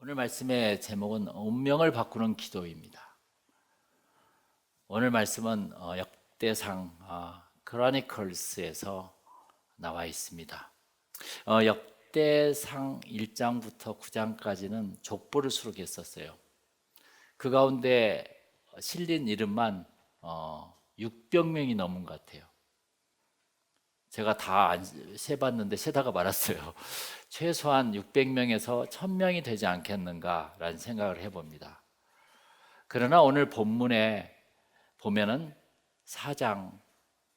오늘 말씀의 제목은 운명을 바꾸는 기도입니다. 오늘 말씀은 역대상 크로니클스에서 나와 있습니다. 역대상 1장부터 9장까지는 족보를 수록했었어요. 그 가운데 실린 이름만 600명이 넘은 것 같아요. 제가 다 세봤는데 세다가 말았어요. 최소한 600명에서 1000명이 되지 않겠는가라는 생각을 해봅니다. 그러나 오늘 본문에 보면은 4장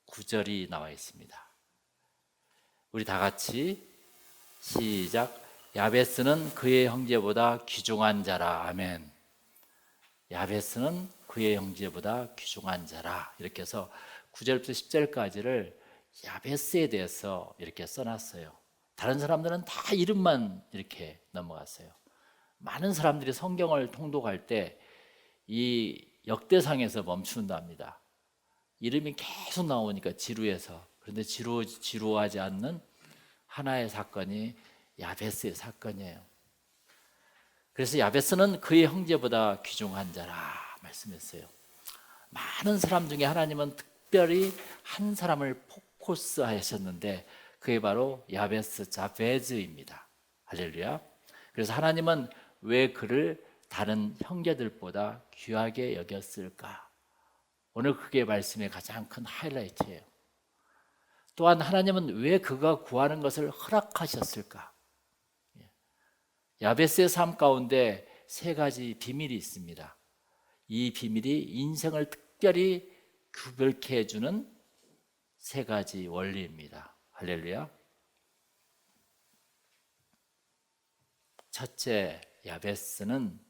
9절이 나와 있습니다. 우리 다 같이 시작. 야베스는 그의 형제보다 귀중한 자라. 아멘. 야베스는 그의 형제보다 귀중한 자라. 이렇게 해서 9절부터 10절까지를 야베스에 대해서 이렇게 써놨어요. 다른 사람들은 다 이름만 이렇게 넘어갔어요. 많은 사람들이 성경을 통독할 때 이 역대상에서 멈춘답니다. 이름이 계속 나오니까 지루해서. 그런데 지루하지 않는 하나의 사건이 야베스의 사건이에요. 그래서 야베스는 그의 형제보다 귀중한 자라 말씀했어요. 많은 사람 중에 하나님은 특별히 한 사람을 포커스하셨는데 그게 바로 야베스 자베즈입니다. 할렐루야. 그래서 하나님은 왜 그를 다른 형제들보다 귀하게 여겼을까? 오늘 그게 말씀의 가장 큰 하이라이트예요. 또한 하나님은 왜 그가 구하는 것을 허락하셨을까? 야베스의 삶 가운데 세 가지 비밀이 있습니다. 이 비밀이 인생을 특별히 구별케 해주는 세 가지 원리입니다. 할렐루야. 첫째, 야베스는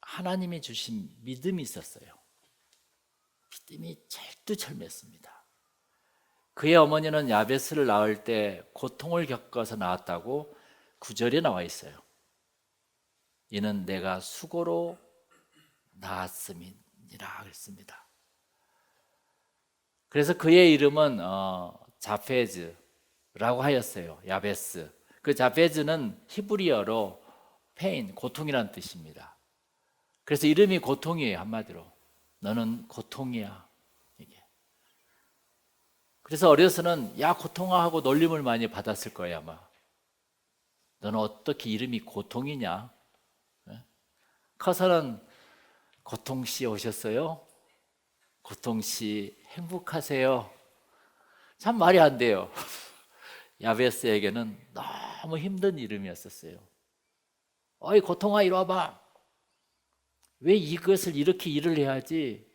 하나님이 주신 믿음이 있었어요. 믿음이 철두철미했습니다. 그의 어머니는 야베스를 낳을 때 고통을 겪어서 낳았다고 9절에 나와 있어요. 이는 내가 수고로 낳았음이니라 그랬습니다. 그래서 그의 이름은 자페즈라고 하였어요. 야베스. 그 자페즈는 히브리어로 페인, 고통이라는 뜻입니다. 그래서 이름이 고통이에요. 한마디로 너는 고통이야. 이게. 그래서 어려서는 야 고통아 하고 놀림을 많이 받았을 거예요. 아마 너는 어떻게 이름이 고통이냐? 커서는 고통씨 오셨어요? 고통씨 행복하세요? 참 말이 안 돼요. 야베스에게는 너무 힘든 이름이었었어요. 어이 고통아 이리 와봐. 왜 이것을 이렇게 일을 해야지?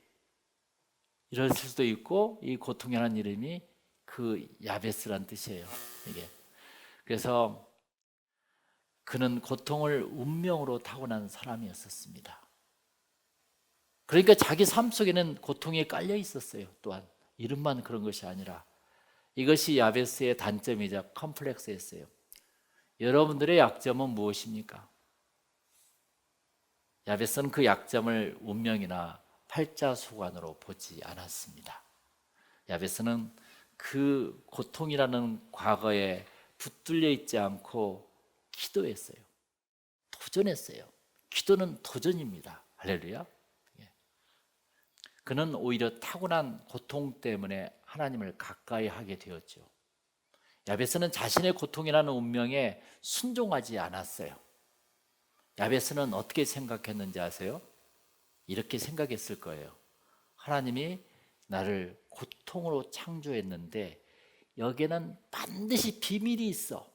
이럴 수도 있고 이 고통이라는 이름이 그 야베스란 뜻이에요. 이게. 그래서 그는 고통을 운명으로 타고난 사람이었었습니다. 그러니까 자기 삶 속에는 고통이 깔려 있었어요. 또한 이름만 그런 것이 아니라 이것이 야베스의 단점이자 컴플렉스였어요. 여러분들의 약점은 무엇입니까? 야베스는 그 약점을 운명이나 팔자소관으로 보지 않았습니다. 야베스는 그 고통이라는 과거에 붙들려 있지 않고 기도했어요. 도전했어요. 기도는 도전입니다. 할렐루야. 그는 오히려 타고난 고통 때문에 하나님을 가까이 하게 되었죠. 야베스는 자신의 고통이라는 운명에 순종하지 않았어요. 야베스는 어떻게 생각했는지 아세요? 이렇게 생각했을 거예요. 하나님이 나를 고통으로 창조했는데 여기에는 반드시 비밀이 있어.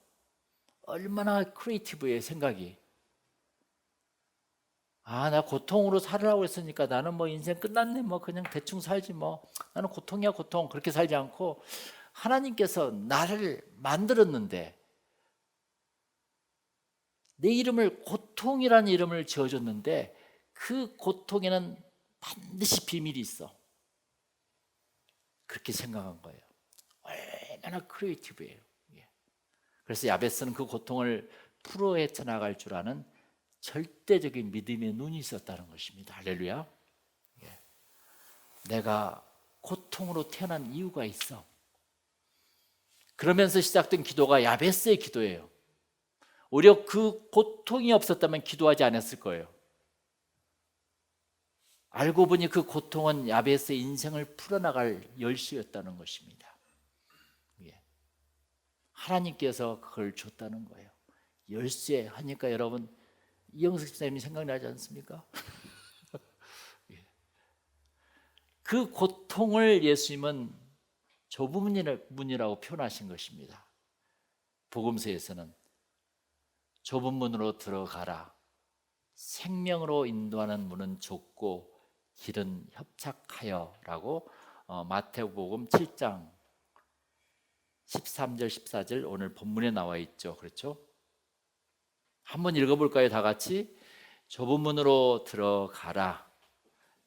얼마나 크리에이티브해 생각이. 나 고통으로 살으라고 했으니까 나는 뭐 인생 끝났네 뭐 그냥 대충 살지 뭐 나는 고통이야 고통 그렇게 살지 않고 하나님께서 나를 만들었는데 내 이름을 고통이라는 이름을 지어줬는데 그 고통에는 반드시 비밀이 있어. 그렇게 생각한 거예요. 얼마나 크리에이티브해요. 그래서 야베스는 그 고통을 풀어 헤쳐나갈 줄 아는 절대적인 믿음의 눈이 있었다는 것입니다. 할렐루야. 내가 고통으로 태어난 이유가 있어. 그러면서 시작된 기도가 야베스의 기도예요. 오히려 그 고통이 없었다면 기도하지 않았을 거예요. 알고 보니 그 고통은 야베스의 인생을 풀어나갈 열쇠였다는 것입니다. 예. 하나님께서 그걸 줬다는 거예요. 열쇠 하니까 여러분 이영석 선생님이 생각나지 않습니까? 예. 그 고통을 예수님은 좁은 문이라고 표현하신 것입니다. 복음서에서는 좁은 문으로 들어가라. 생명으로 인도하는 문은 좁고 길은 협착하여 라고 마태복음 7장 13절 14절 오늘 본문에 나와 있죠. 그렇죠? 한번 읽어볼까요? 다 같이. 좁은 문으로 들어가라.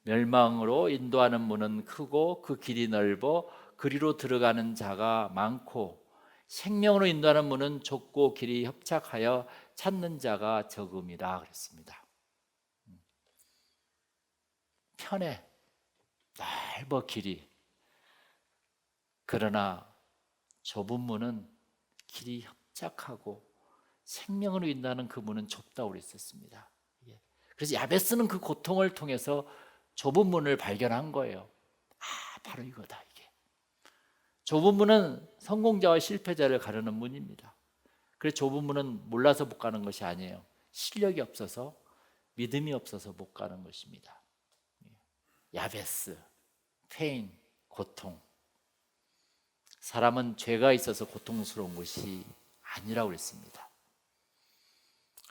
멸망으로 인도하는 문은 크고 그 길이 넓어 그리로 들어가는 자가 많고 생명으로 인도하는 문은 좁고 길이 협착하여 찾는 자가 적음이라 그랬습니다. 편해, 넓어 길이. 그러나 좁은 문은 길이 협착하고 생명으로 인도하는 그 문은 좁다고 그랬었습니다. 그래서 야베스는 그 고통을 통해서 좁은 문을 발견한 거예요. 바로 이거다. 이게 좁은 문은 성공자와 실패자를 가르는 문입니다. 그래서 좁은 문은 몰라서 못 가는 것이 아니에요. 실력이 없어서, 믿음이 없어서 못 가는 것입니다. 야베스, 페인, 고통. 사람은 죄가 있어서 고통스러운 것이 아니라고 그랬습니다.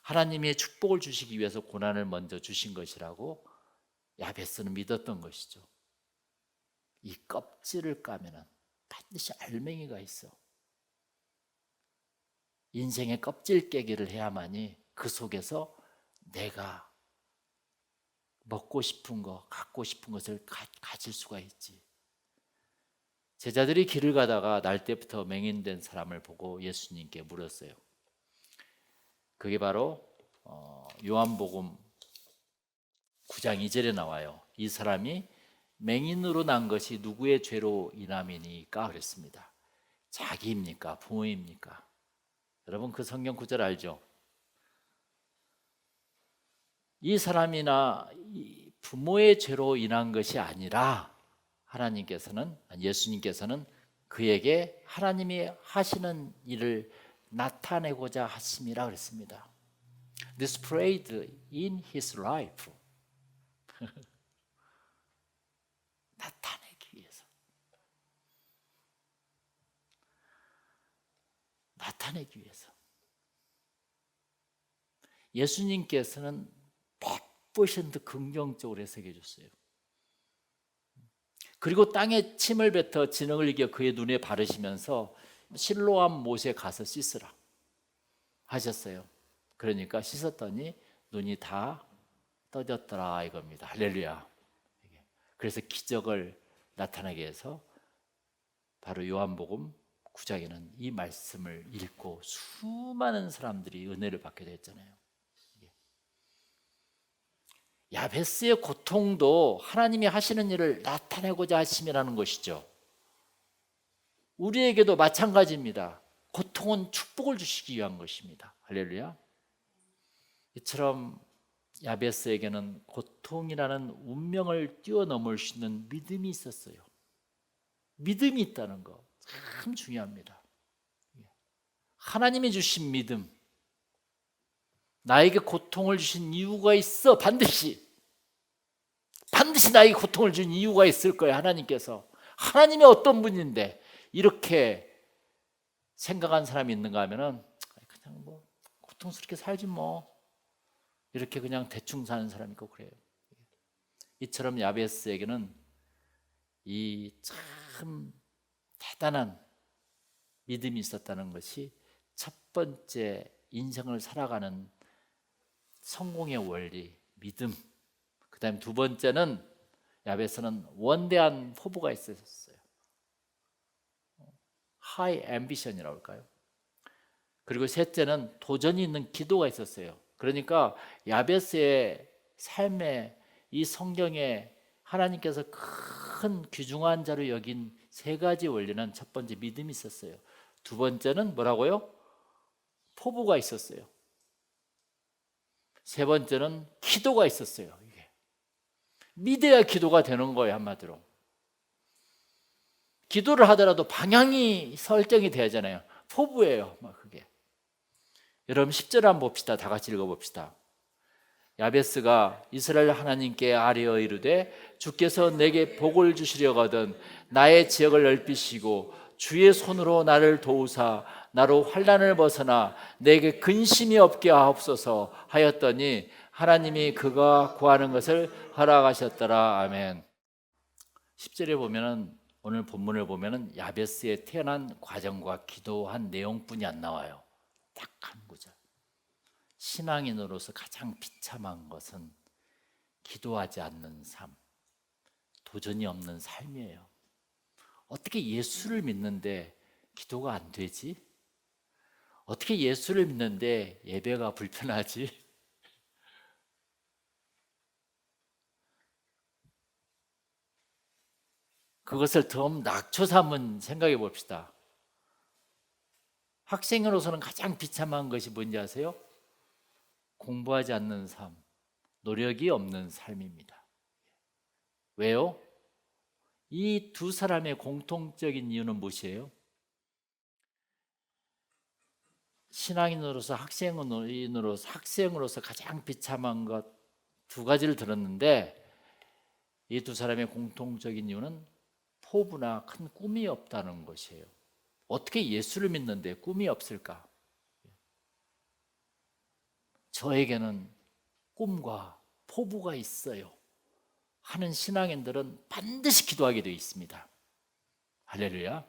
하나님이 축복을 주시기 위해서 고난을 먼저 주신 것이라고 야베스는 믿었던 것이죠. 이 껍질을 까면은 반드시 알맹이가 있어. 인생의 껍질 깨기를 해야만이 그 속에서 내가 먹고 싶은 거, 갖고 싶은 것을 가질 수가 있지. 제자들이 길을 가다가 날 때부터 맹인된 사람을 보고 예수님께 물었어요. 그게 바로 요한복음 9장 2절에 나와요. 이 사람이 맹인으로 난 것이 누구의 죄로 인함이니까 그랬습니다. 자기입니까? 부모입니까? 여러분 그 성경 구절 알죠? 이 사람이나 부모의 죄로 인한 것이 아니라 예수님께서는 그에게 하나님이 하시는 일을 나타내고자 하심이라 그랬습니다. Displayed in his life. 나타내기 위해서. 나타내기 위해서. 예수님께서는 100% 긍정적으로 해석해 줬어요. 그리고 땅에 침을 뱉어 진흙을 이겨 그의 눈에 바르시면서 실로암 못에 가서 씻으라 하셨어요. 그러니까 씻었더니 눈이 다 떠졌더라 이겁니다. 할렐루야. 그래서 기적을 나타나게 해서 바로 요한복음 9장에는 이 말씀을 읽고 수많은 사람들이 은혜를 받게 됐잖아요. 야베스의 고통도 하나님이 하시는 일을 나타내고자 하심이라는 것이죠. 우리에게도 마찬가지입니다. 고통은 축복을 주시기 위한 것입니다. 할렐루야. 이처럼 야베스에게는 고통이라는 운명을 뛰어넘을 수 있는 믿음이 있었어요. 믿음이 있다는 거 참 중요합니다. 하나님이 주신 믿음. 나에게 고통을 주신 이유가 있어. 반드시 나에게 고통을 준 이유가 있을 거예요. 하나님께서. 하나님이 어떤 분인데 이렇게 생각한 사람이 있는가 하면은 그냥 뭐 고통스럽게 살지 뭐 이렇게 그냥 대충 사는 사람이 있고 그래요. 이처럼 야베스에게는 이 참 대단한 믿음이 있었다는 것이 첫 번째 인생을 살아가는 성공의 원리, 믿음. 그 다음에 두 번째는 야베스는 원대한 포부가 있었어요. High ambition이라고 할까요? 그리고 셋째는 도전이 있는 기도가 있었어요. 그러니까 야베스의 삶에 이 성경에 하나님께서 큰 귀중한 자로 여긴 세 가지 원리는 첫 번째 믿음이 있었어요. 두 번째는 뭐라고요? 포부가 있었어요. 세 번째는 기도가 있었어요. 이게 믿어야 기도가 되는 거예요. 한마디로 기도를 하더라도 방향이 설정이 돼야 하잖아요. 포부예요. 막 그게. 여러분 10절 한번 봅시다. 다 같이 읽어봅시다. 야베스가 이스라엘 하나님께 아뢰어 이르되 주께서 내게 복을 주시려거든 나의 지역을 넓히시고 주의 손으로 나를 도우사 나로 환난을 벗어나 내게 근심이 없게 하옵소서 하였더니 하나님이 그가 구하는 것을 허락하셨더라. 아멘. 10절에 보면은 오늘 본문을 보면은 야베스의 태어난 과정과 기도한 내용뿐이 안 나와요. 딱 한 구절. 신앙인으로서 가장 비참한 것은 기도하지 않는 삶, 도전이 없는 삶이에요. 어떻게 예수를 믿는데 기도가 안 되지? 어떻게 예수를 믿는데 예배가 불편하지? 그것을 좀 낙초사 한번 생각해 봅시다. 학생으로서는 가장 비참한 것이 뭔지 아세요? 공부하지 않는 삶, 노력이 없는 삶입니다. 왜요? 이 두 사람의 공통적인 이유는 무엇이에요? 신앙인으로서 학생으로서 가장 비참한 것 두 가지를 들었는데 이 두 사람의 공통적인 이유는 포부나 큰 꿈이 없다는 것이에요. 어떻게 예수를 믿는데 꿈이 없을까? 저에게는 꿈과 포부가 있어요 하는 신앙인들은 반드시 기도하게 되어 있습니다. 할렐루야.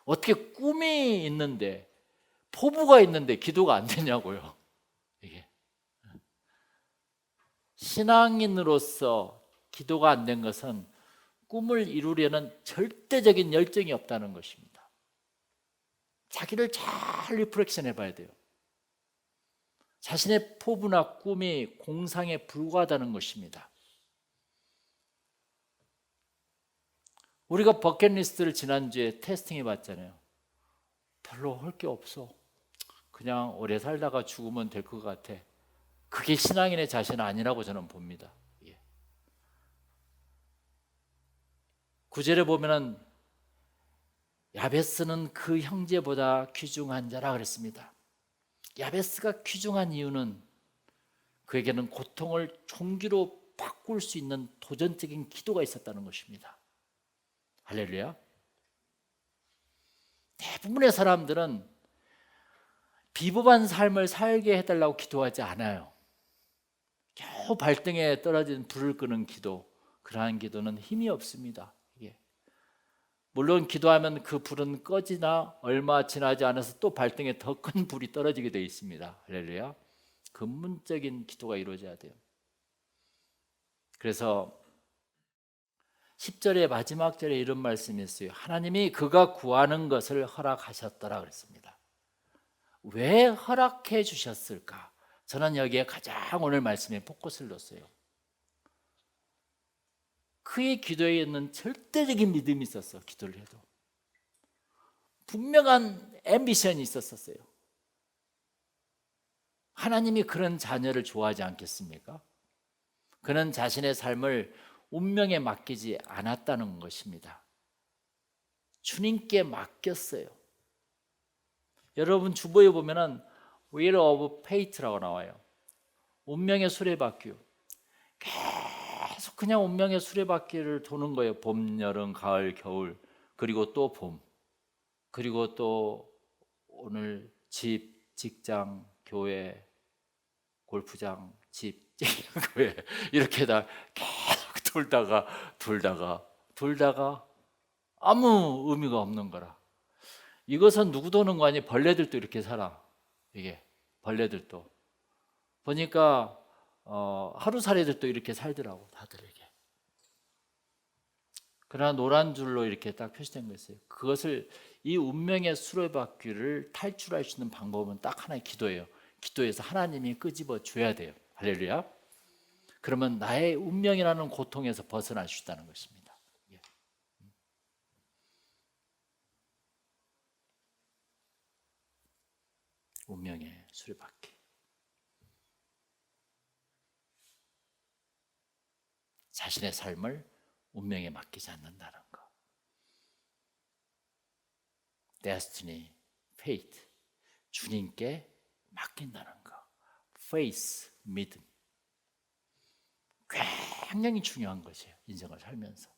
어떻게 꿈이 있는데 포부가 있는데 기도가 안 되냐고요. 이게 신앙인으로서 기도가 안 된 것은 꿈을 이루려는 절대적인 열정이 없다는 것입니다. 자기를 잘 리프렉션 해봐야 돼요. 자신의 포부나 꿈이 공상에 불과하다는 것입니다. 우리가 버킷리스트를 지난주에 테스팅해 봤잖아요. 별로 할 게 없어. 그냥 오래 살다가 죽으면 될 것 같아. 그게 신앙인의 자신 아니라고 저는 봅니다. 9절에 보면은 야베스는 그 형제보다 귀중한 자라 그랬습니다. 야베스가 귀중한 이유는 그에게는 고통을 종기로 바꿀 수 있는 도전적인 기도가 있었다는 것입니다. 할렐루야. 대부분의 사람들은 비겁한 삶을 살게 해달라고 기도하지 않아요. 겨우 발등에 떨어진 불을 끄는 기도, 그러한 기도는 힘이 없습니다. 물론 기도하면 그 불은 꺼지나 얼마 지나지 않아서 또 발등에 더 큰 불이 떨어지게 되어 있습니다. 할렐루야. 근본적인 기도가 이루어져야 돼요. 그래서 10절의 마지막 절에 이런 말씀이 있어요. 하나님이 그가 구하는 것을 허락하셨더라 그랬습니다. 왜 허락해 주셨을까? 저는 여기에 가장 오늘 말씀에 포커스를 뒀어요. 그의 기도에 있는 절대적인 믿음이 있었어. 기도를 해도 분명한 앰비션이 있었어요. 하나님이 그런 자녀를 좋아하지 않겠습니까? 그는 자신의 삶을 운명에 맡기지 않았다는 것입니다. 주님께 맡겼어요. 여러분 주보에 보면은 Wheel of Fate라고 나와요. 운명의 수레바퀴. 계속 그냥 운명의 수레바퀴를 도는 거예요. 봄, 여름, 가을, 겨울, 그리고 또 봄, 그리고 또 오늘 집, 직장, 교회, 골프장, 집, 교회 이렇게 다 계속 돌다가 아무 의미가 없는 거라. 이것은 누구 도는 거 아니? 벌레들도 이렇게 살아. 이게 벌레들도 보니까 하루살이들도 이렇게 살더라고. 다들 이렇게. 그러나 노란 줄로 이렇게 딱 표시된 거 있어요. 그것을 이 운명의 수레바퀴를 탈출할 수 있는 방법은 딱 하나의 기도예요. 기도해서 하나님이 끄집어 줘야 돼요. 할렐루야. 그러면 나의 운명이라는 고통에서 벗어날 수 있다는 것입니다. 운명의 수레바퀴. 자신의 삶을 운명에 맡기지 않는다는 거. Destiny, fate, 주님께 맡긴다는 거. Faith, 믿음. 굉장히 중요한 것이에요. 인생을 살면서.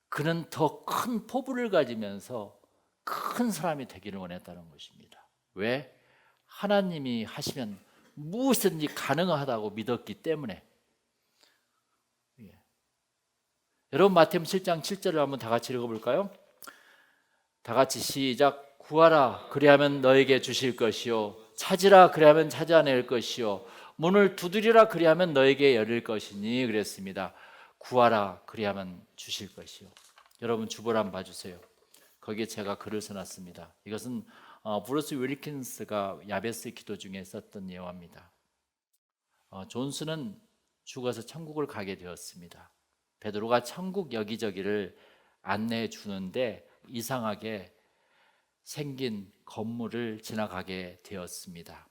그는 더 큰 포부를 가지면서 큰 사람이 되기를 원했다는 것입니다. 왜? 하나님이 하시면 무엇이든지 가능하다고 믿었기 때문에. 예. 여러분 마태복음 7장 7절을 한번 다 같이 읽어볼까요? 다 같이 시작. 구하라 그리하면 너에게 주실 것이요 찾으라 그리하면 찾아낼 것이요 문을 두드리라 그리하면 너에게 열릴 것이니 그랬습니다. 구하라 그리하면 주실 것이요. 여러분 주보를 한번 봐주세요. 거기에 제가 글을 써놨습니다. 이것은 브루스 윌킨스가 야베스 기도 중에 썼던 예화입니다. 존스는 죽어서 천국을 가게 되었습니다. 베드로가 천국 여기저기를 안내해 주는데 이상하게 생긴 건물을 지나가게 되었습니다.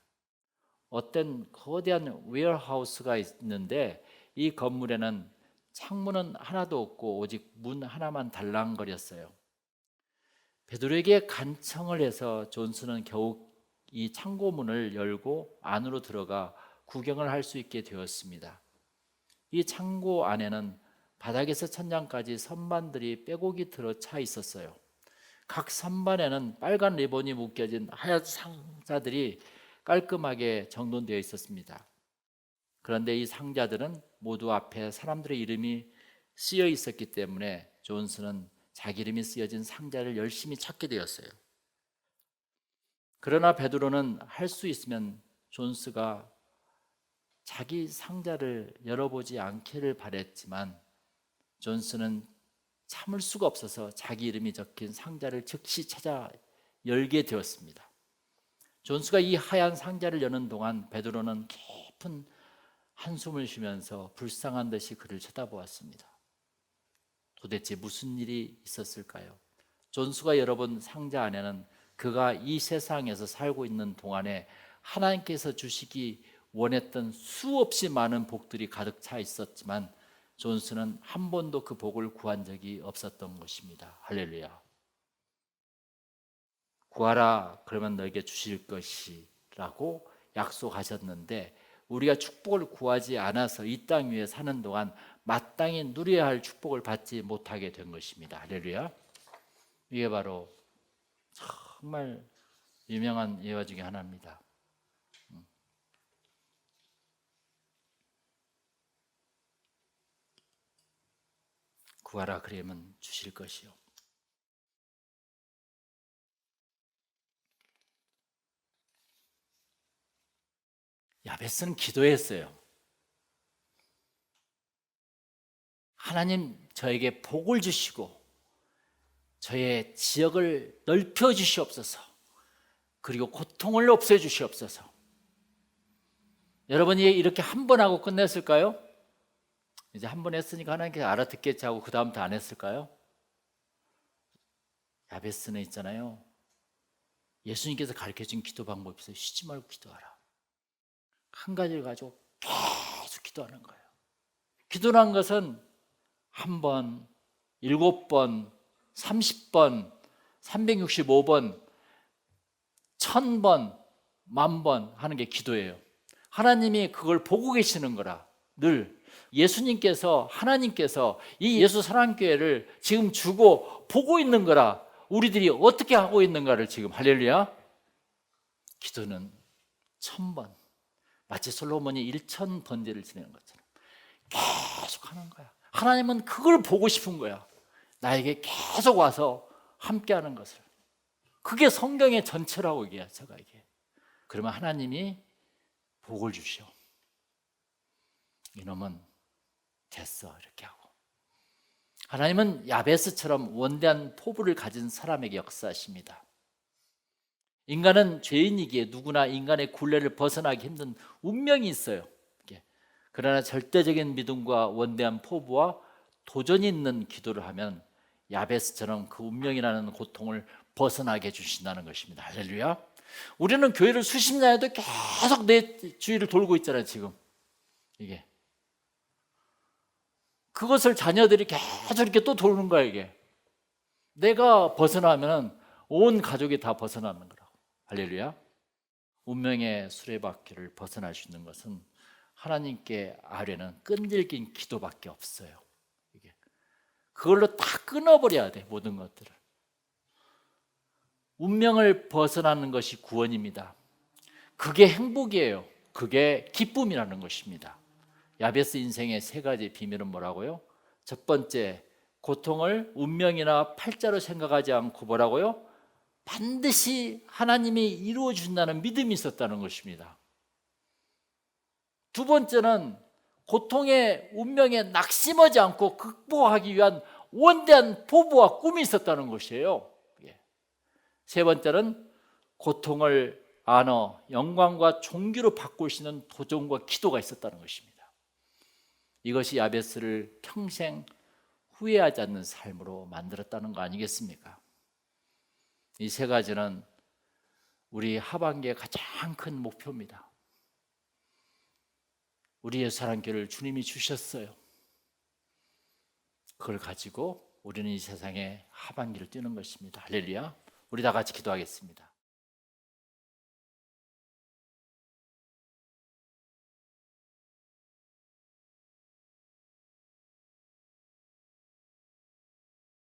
어떤 거대한 웨어하우스가 있는데 이 건물에는 창문은 하나도 없고 오직 문 하나만 달랑거렸어요. 베드로에게 간청을 해서 존스는 겨우 이 창고문을 열고 안으로 들어가 구경을 할 수 있게 되었습니다. 이 창고 안에는 바닥에서 천장까지 선반들이 빼곡히 들어차 있었어요. 각 선반에는 빨간 리본이 묶여진 하얀 상자들이 깔끔하게 정돈되어 있었습니다. 그런데 이 상자들은 모두 앞에 사람들의 이름이 쓰여 있었기 때문에 존스는 자기 이름이 쓰여진 상자를 열심히 찾게 되었어요. 그러나 베드로는 할 수 있으면 존스가 자기 상자를 열어보지 않기를 바랬지만 존스는 참을 수가 없어서 자기 이름이 적힌 상자를 즉시 찾아 열게 되었습니다. 존스가 이 하얀 상자를 여는 동안 베드로는 깊은 한숨을 쉬면서 불쌍한 듯이 그를 쳐다보았습니다. 도대체 무슨 일이 있었을까요? 존스가 열어본 상자 안에는 그가 이 세상에서 살고 있는 동안에 하나님께서 주시기 원했던 수없이 많은 복들이 가득 차 있었지만 존스는 한 번도 그 복을 구한 적이 없었던 것입니다. 할렐루야. 구하라 그러면 너에게 주실 것이라고 약속하셨는데 우리가 축복을 구하지 않아서 이 땅 위에 사는 동안 마땅히 누려야 할 축복을 받지 못하게 된 것입니다. 할렐루야. 이게 바로 정말 유명한 예화 중에 하나입니다. 구하라 그러면 주실 것이요. 야베스는 기도했어요. 하나님 저에게 복을 주시고 저의 지역을 넓혀 주시옵소서. 그리고 고통을 없애 주시옵소서. 여러분이 이렇게 한 번 하고 끝냈을까요? 이제 한 번 했으니까 하나님께서 알아듣겠지 하고 그 다음부터 안 했을까요? 야베스는 있잖아요. 예수님께서 가르쳐준 기도 방법이 있어요. 쉬지 말고 기도하라. 한 가지를 가지고 계속 기도하는 거예요. 기도란 것은 한 번, 7번, 30번, 365번, 1000번, 10,000번 하는 게 기도예요. 하나님이 그걸 보고 계시는 거라. 늘 예수님께서 하나님께서 이 예수 사랑교회를 지금 주고 보고 있는 거라. 우리들이 어떻게 하고 있는가를 지금 할렐루야. 기도는 1000번 마치 솔로몬이 1000번제를 지내는 것처럼 계속 하는 거야. 하나님은 그걸 보고 싶은 거야. 나에게 계속 와서 함께하는 것을. 그게 성경의 전체라고 얘기해요. 제가 이게. 그러면 하나님이 복을 주시오. 이놈은 됐어 이렇게 하고. 하나님은 야베스처럼 원대한 포부를 가진 사람에게 역사하십니다. 인간은 죄인이기에 누구나 인간의 굴레를 벗어나기 힘든 운명이 있어요. 그러나 절대적인 믿음과 원대한 포부와 도전이 있는 기도를 하면 야베스처럼 그 운명이라는 고통을 벗어나게 해주신다는 것입니다. 할렐루야. 우리는 교회를 수십 년 해도 계속 내 주위를 돌고 있잖아요. 지금 이게 그것을 자녀들이 계속 이렇게 또 도는 거야, 이게. 내가 벗어나면 온 가족이 다 벗어나는 거라고. 할렐루야. 운명의 수레바퀴를 벗어날 수 있는 것은 하나님께 아뢰는 끈질긴 기도밖에 없어요. 이게. 그걸로 다 끊어버려야 돼, 모든 것들을. 운명을 벗어나는 것이 구원입니다. 그게 행복이에요. 그게 기쁨이라는 것입니다. 야베스 인생의 세 가지 비밀은 뭐라고요? 첫 번째, 고통을 운명이나 팔자로 생각하지 않고 뭐라고요? 반드시 하나님이 이루어 준다는 믿음이 있었다는 것입니다. 두 번째는 고통의 운명에 낙심하지 않고 극복하기 위한 원대한 포부와 꿈이 있었다는 것이에요. 세 번째는 고통을 안어 영광과 존귀로 바꾸시는 도전과 기도가 있었다는 것입니다. 이것이 야베스를 평생 후회하지 않는 삶으로 만들었다는 거 아니겠습니까? 이 세 가지는 우리 하반기의 가장 큰 목표입니다. 우리의 사랑교를 주님이 주셨어요. 그걸 가지고 우리는 이 세상에 하반기를 뛰는 것입니다. 할렐루야. 우리 다 같이 기도하겠습니다.